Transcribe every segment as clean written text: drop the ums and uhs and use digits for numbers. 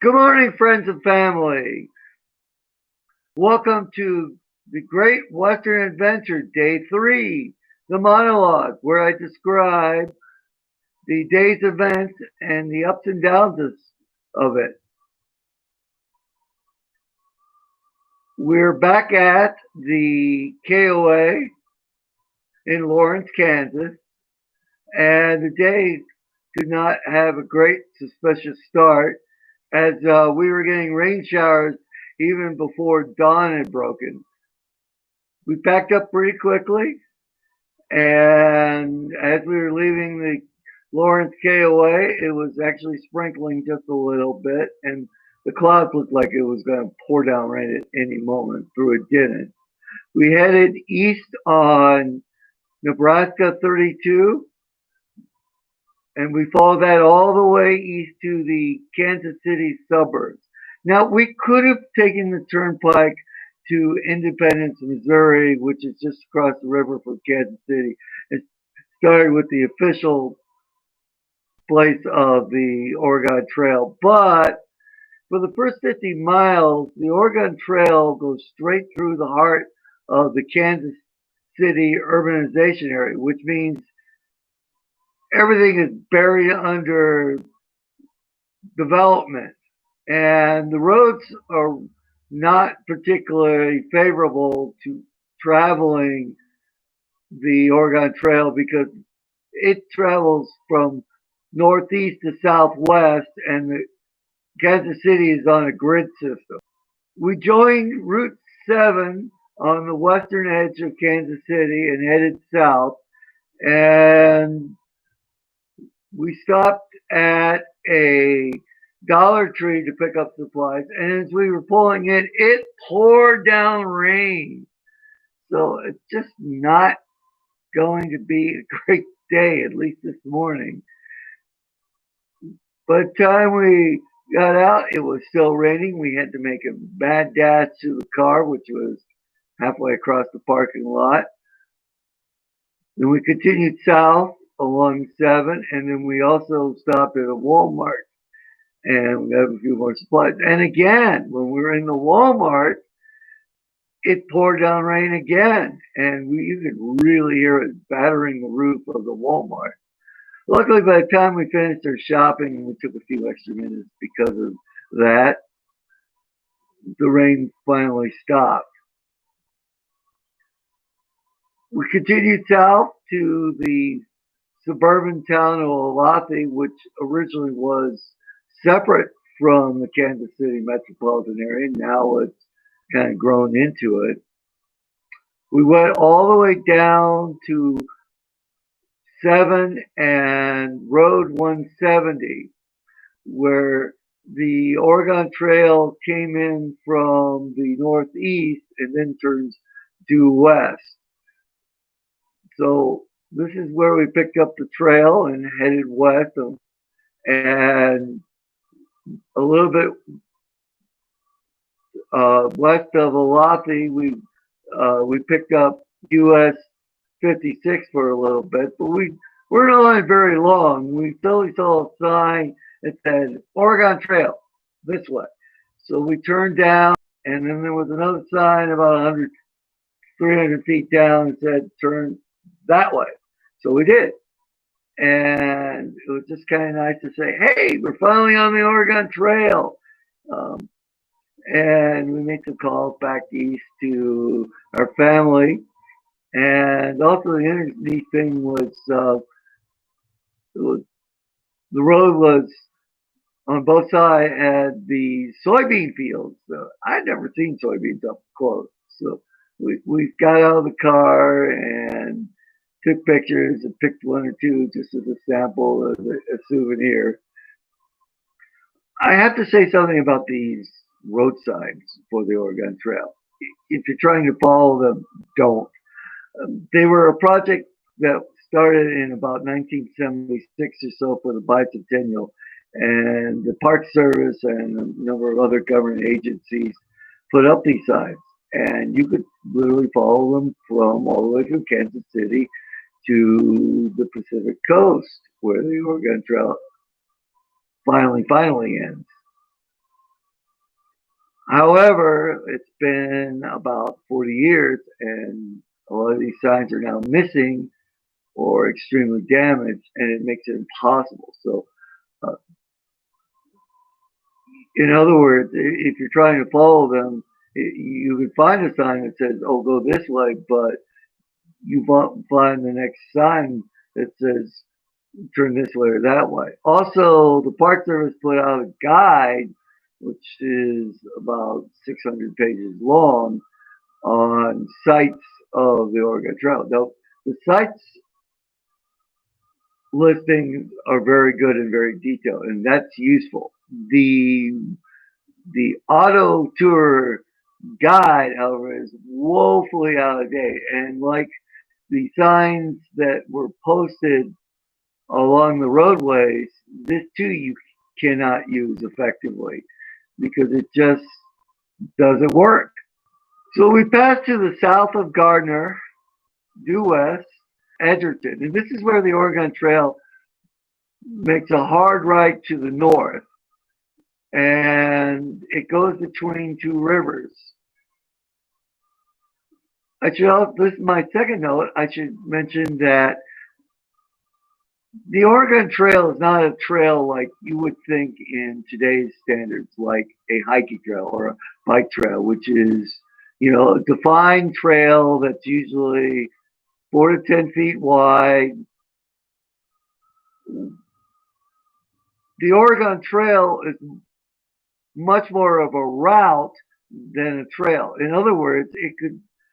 Good morning, friends and family. Welcome to the Great Western Adventure, Day 3, the monologue, where I describe the day's events and the ups and downs of it. We're back at the KOA in Lawrence, Kansas, and the day did not have a great suspicious start as we were getting rain showers even before dawn had broken. We packed up pretty quickly, and as we were leaving the Lawrence KOA, it was actually sprinkling just a little bit, and the clouds looked like it was going to pour down rain at any moment. Through it didn't. We headed east on Nebraska 32, and we followed that all the way east to the Kansas City suburbs. Now, we could have taken the turnpike to Independence, Missouri, which is just across the river from Kansas City. It started with the official place of the Oregon Trail. But for the first 50 miles, the Oregon Trail goes straight through the heart of the Kansas City urbanization area, which means everything is buried under development. And the roads are not particularly favorable to traveling the Oregon Trail because it travels from northeast to southwest, and Kansas City is on a grid system. We joined Route 7 on the western edge of Kansas City and headed south, and we stopped at a Dollar Tree to pick up supplies, and as we were pulling in, it poured down rain. So it's just not going to be a great day, at least this morning. By the time we got out, it was still raining. We had to make a mad dash to the car, which was halfway across the parking lot. Then we continued south along 7, and then we also stopped at a Walmart and we got a few more supplies. And again, when we were in the Walmart, it poured down rain again, and you could really hear it battering the roof of the Walmart. Luckily, by the time we finished our shopping, we took a few extra minutes because of that. The rain finally stopped. We continued south to the suburban town of Olathe, which originally was separate from the Kansas City metropolitan area. Now it's kind of grown into it. We went all the way down to 7 and Road 170, where the Oregon Trail came in from the northeast and then turns due west. So this is where we picked up the trail and headed west, and a little bit west of Olathe, we picked up US 56 for a little bit, but we weren't on it very long. We suddenly saw a sign that said Oregon Trail this way. So we turned down, and then there was another sign about 100, 300 feet down that said turn that way. So we did. And it was just kind of nice to say, hey, we're finally on the Oregon Trail. Um, and we made some calls back east to our family. And also, the neat thing was, the road was on both sides had the soybean fields. I'd never seen soybeans up close. So we got out of the car and took pictures and picked one or two just as a sample, as a souvenir. I have to say something about these road signs for the Oregon Trail. If you're trying to follow them, don't. They were a project that started in about 1976 or so for the bicentennial, and the Park Service and a number of other government agencies put up these signs, and you could literally follow them from all the way from Kansas City to the Pacific Coast, where the Oregon Trail finally ends. However, it's been about 40 years, and a lot of these signs are now missing or extremely damaged, and it makes it impossible. So, uh, in other words, if you're trying to follow them, you can find a sign that says, "Oh, go this way," but you won't find the next sign that says, "Turn this way or that way." Also, the Park Service put out a guide, which is about 600 pages long, on sites of the Oregon Trail. Now, the sites listings are very good and very detailed, and that's useful. The the auto tour guide, however, is woefully out of date, and like the signs that were posted along the roadways, this too you cannot use effectively because it just doesn't work. So we passed to the south of Gardner, due west, Edgerton, and this is where the Oregon Trail makes a hard right to the north, and it goes between two rivers. This is my second note. I should mention that the Oregon Trail is not a trail like you would think in today's standards, like a hiking trail or a bike trail, which is, a defined trail that's usually 4 to 10 feet wide. The Oregon Trail is much more of a route than a trail. In other words,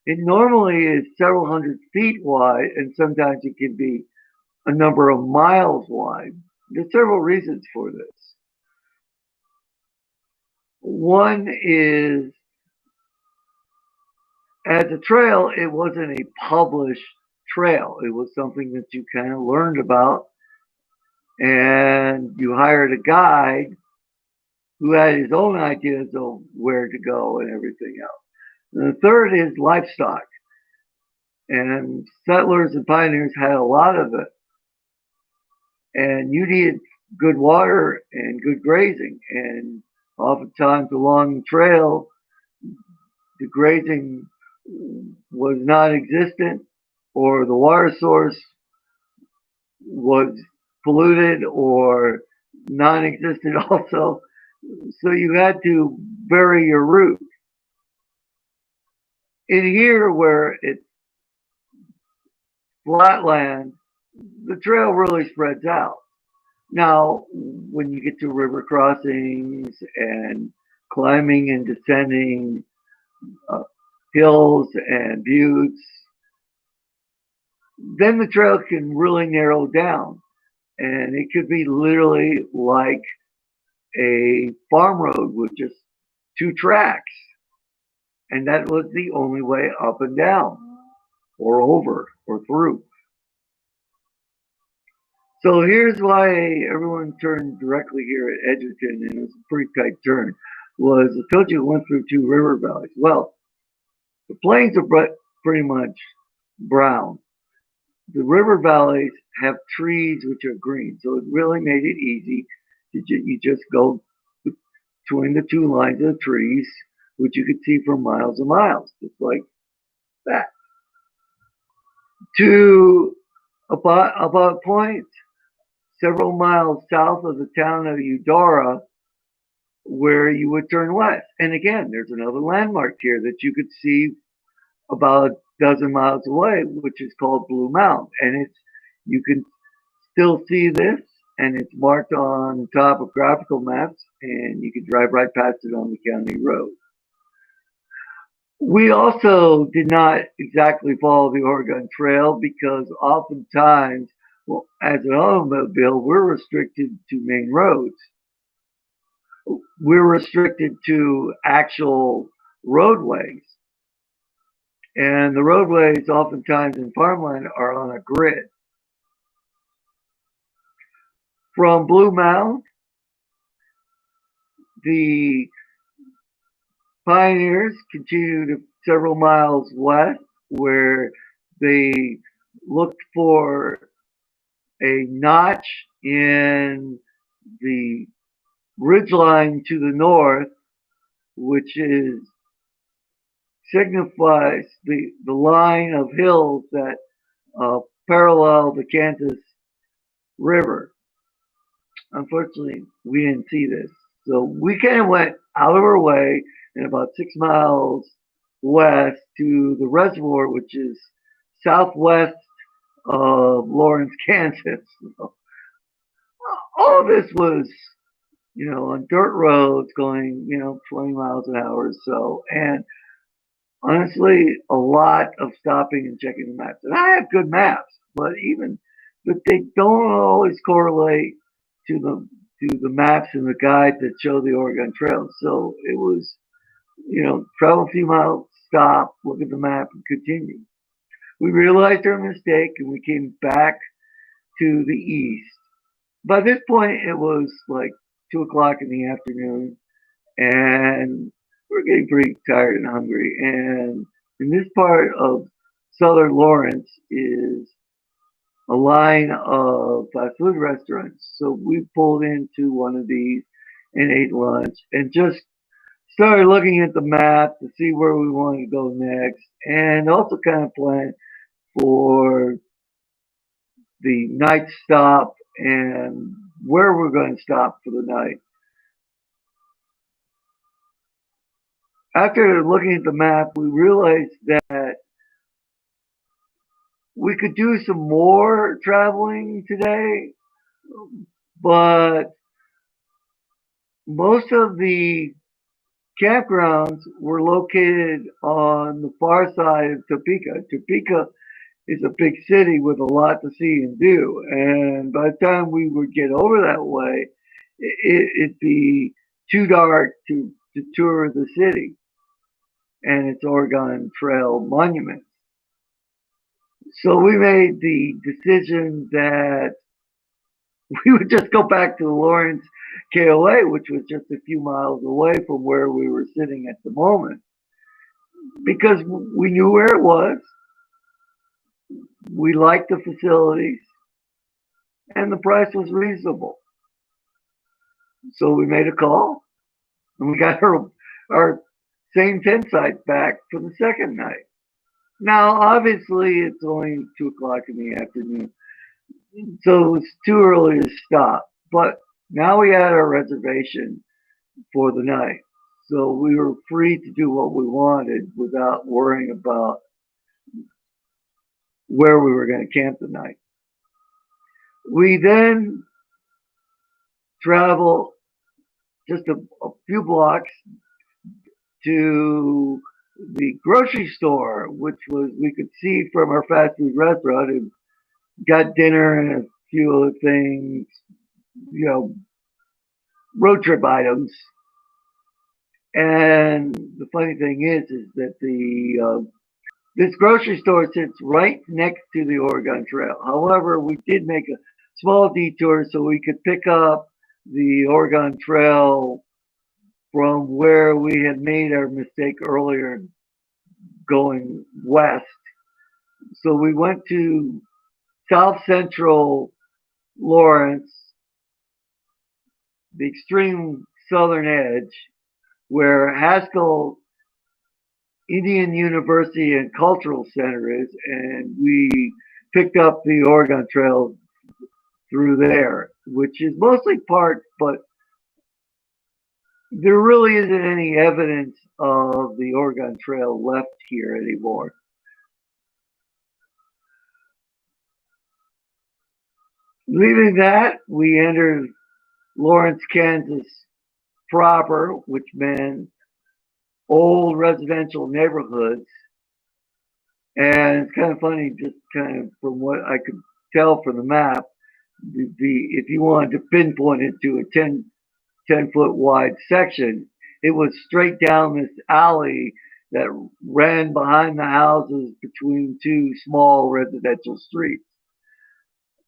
it normally is several hundred feet wide, and sometimes it can be a number of miles wide. There's several reasons for this. One is, as a trail, it wasn't a published trail. It was something that you kind of learned about, and you hired a guide who had his own ideas of where to go and everything else. And the third is livestock. And settlers and pioneers had a lot of it. And you needed good water and good grazing. And oftentimes along the trail, the grazing was non existent, or the water source was polluted or non existent also. So you had to vary your route. In here, where it's flatland, the trail really spreads out. Now, when you get to river crossings and climbing and descending uh, hills and buttes, then the trail can really narrow down. And it could be literally like a farm road with just two tracks. And that was the only way up and down, or over, or through. So here's why everyone turned directly here at Edgerton, and it was a pretty tight turn. Was I told you it went through two river valleys. Well, the plains are pretty much brown. The river valleys have trees which are green, so it really made it easy. You just go between the two lines of trees, which you could see for miles and miles, just like that. To about a point several miles south of the town of Eudora, where you would turn west. And again, there's another landmark here that you could see about a dozen miles away, which is called Blue Mound. And you can still see this, and it's marked on topographical maps, and you can drive right past it on the county road. We also did not exactly follow the Oregon Trail because oftentimes, well, as an automobile, we're restricted to main roads. We're restricted to actual roadways. And the roadways, oftentimes in farmland, are on a grid. From Blue Mound, the pioneers continued several miles west, where they looked for a notch in the ridgeline to the north which signifies the line of hills that parallel the Kansas River. Unfortunately, we didn't see this. So we kind of went out of our way and about 6 miles west to the reservoir, which is southwest of Lawrence, Kansas. So all of this was, on dirt roads going, 20 miles an hour or so. And honestly, a lot of stopping and checking the maps. And I have good maps, but they don't always correlate to the maps and the guides that show the Oregon Trail. So it was, travel a few miles, stop, look at the map, and continue. We realized our mistake and we came back to the east. By this point, it was like 2 o'clock in the afternoon, and we're getting pretty tired and hungry. And in this part of southern Lawrence is a line of fast food restaurants. So we pulled into one of these and ate lunch and just started looking at the map to see where we wanted to go next and also kind of plan for the night stop and where we're going to stop for the night. After looking at the map, we realized that we could do some more traveling today, but most of the campgrounds were located on the far side of Topeka. Topeka is a big city with a lot to see and do, and by the time we would get over that way, it'd be too dark to tour the city and its Oregon Trail monuments. So we made the decision that we would just go back to the Lawrence KOA, which was just a few miles away from where we were sitting at the moment, because we knew where it was, we liked the facilities, and the price was reasonable. So we made a call, and we got our same tent site back for the second night. Now, obviously, it's only 2 o'clock in the afternoon, so it's too early to stop. But now we had our reservation for the night, so we were free to do what we wanted without worrying about where we were going to camp the night. We then traveled just a few blocks to the grocery store, which was we could see from our fast food restaurant, and got dinner and a few other things, road trip items. And the funny thing is that this grocery store sits right next to the Oregon Trail. However, we did make a small detour so we could pick up the Oregon Trail from where we had made our mistake earlier going west. So we went to south central Lawrence, the extreme southern edge, where Haskell Indian University and Cultural Center is, and we picked up the Oregon Trail through there, which is mostly parked, but there really isn't any evidence of the Oregon Trail left here anymore. Leaving that, we entered Lawrence, Kansas proper, which meant old residential neighborhoods. And it's kind of funny, just kind of from what I could tell from the map, if you wanted to pinpoint it to a 10-foot wide section, it was straight down this alley that ran behind the houses between two small residential streets.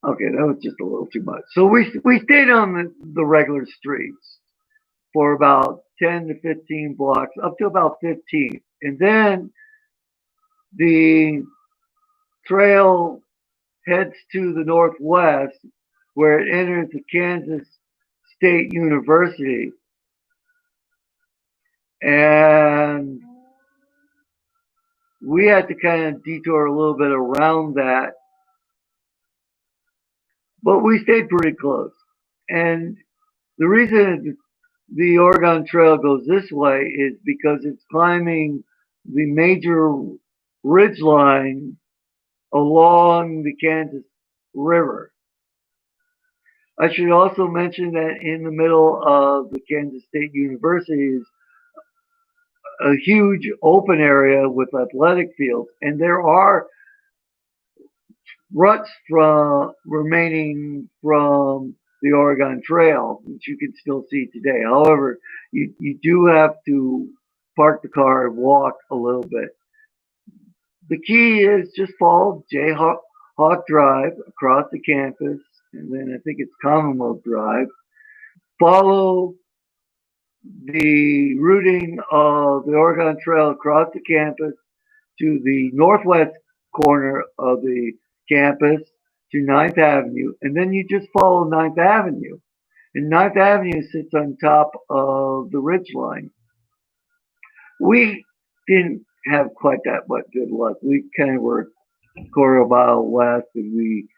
Okay, that was just a little too much. So we stayed on the regular streets for about 10 to 15 blocks, up to about 15. And then the trail heads to the northwest where it enters the Kansas State University. And we had to kind of detour a little bit around that, but we stayed pretty close. And the reason the Oregon Trail goes this way is because it's climbing the major ridge line along the Kansas River. I should also mention that in the middle of the Kansas State University is a huge open area with athletic fields, and there are ruts from remaining from the Oregon Trail, which you can still see today. However, you do have to park the car and walk a little bit. The key is just follow Jayhawk Drive across the campus, and then I think it's Commonwealth Drive. Follow the routing of the Oregon Trail across the campus to the northwest corner of the campus to 9th Avenue, and then you just follow 9th Avenue. And 9th Avenue sits on top of the ridge line. We didn't have quite that much good luck. We kind of were a quarter of a mile west, and we,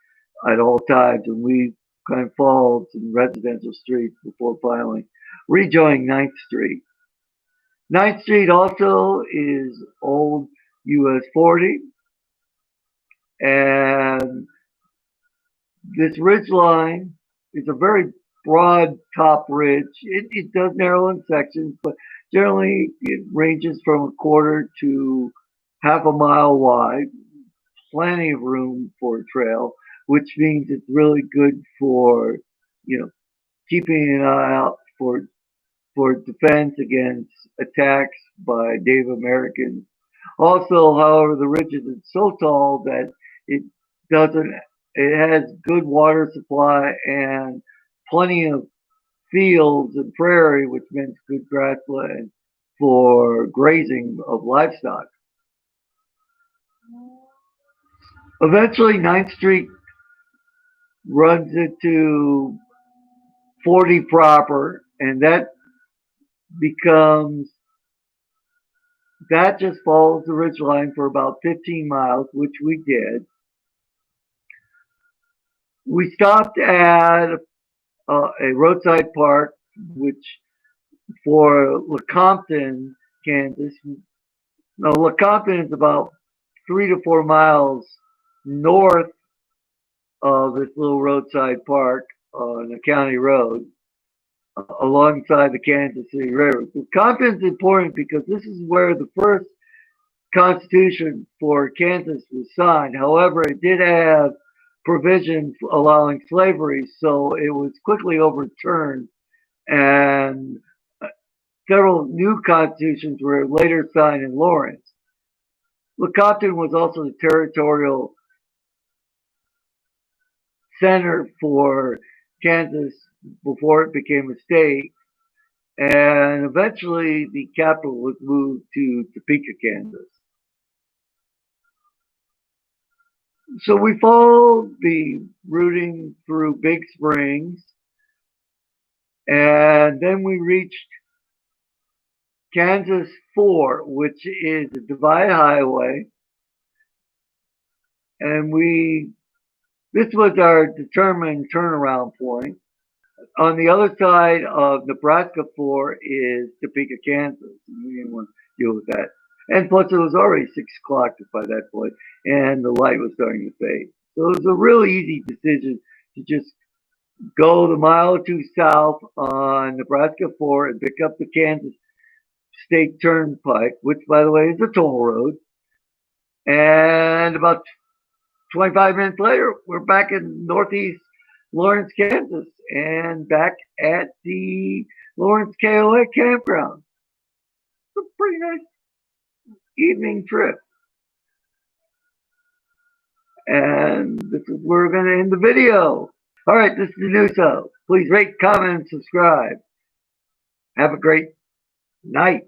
at all times, and we kind of followed some residential streets before finally rejoining 9th Street. 9th Street also is old US 40, and this ridge line is a very broad top ridge. It does narrow in sections, but generally it ranges from a quarter to half a mile wide. Plenty of room for a trail, which means it's really good for, keeping an eye out for defense against attacks by Native Americans. Also, however, the ridge is so tall that it doesn't. It has good water supply and plenty of fields and prairie, which means good grassland for grazing of livestock. Eventually, 9th Street runs into 40 proper, and that just follows the ridge line for about 15 miles, which we did. We stopped at a roadside park, which for Lecompton, Kansas. Now, Lecompton is about 3 to 4 miles north of this little roadside park on a county road alongside the Kansas City River. Lecompton is important because this is where the first Constitution for Kansas was signed. However, it did have provisions allowing slavery, so it was quickly overturned, and several new constitutions were later signed in Lawrence. Lecompton was also the territorial center for Kansas before it became a state, and eventually the capital was moved to Topeka, Kansas. So we followed the routing through Big Springs, and then we reached Kansas 4, which is a divide highway, and this was our determined turnaround point. On the other side of Nebraska 4 is Topeka, Kansas. We didn't want to deal with that. And plus, it was already 6 o'clock by that point, and the light was starting to fade. So it was a really easy decision to just go the mile or two south on Nebraska 4 and pick up the Kansas State Turnpike, which, by the way, is a toll road. And about 25 minutes later, we're back in northeast Lawrence, Kansas, and back at the Lawrence KOA campground. It's a pretty nice evening trip. And this is where we're going to end the video. All right, this is the new so. Please rate, comment, and subscribe. Have a great night.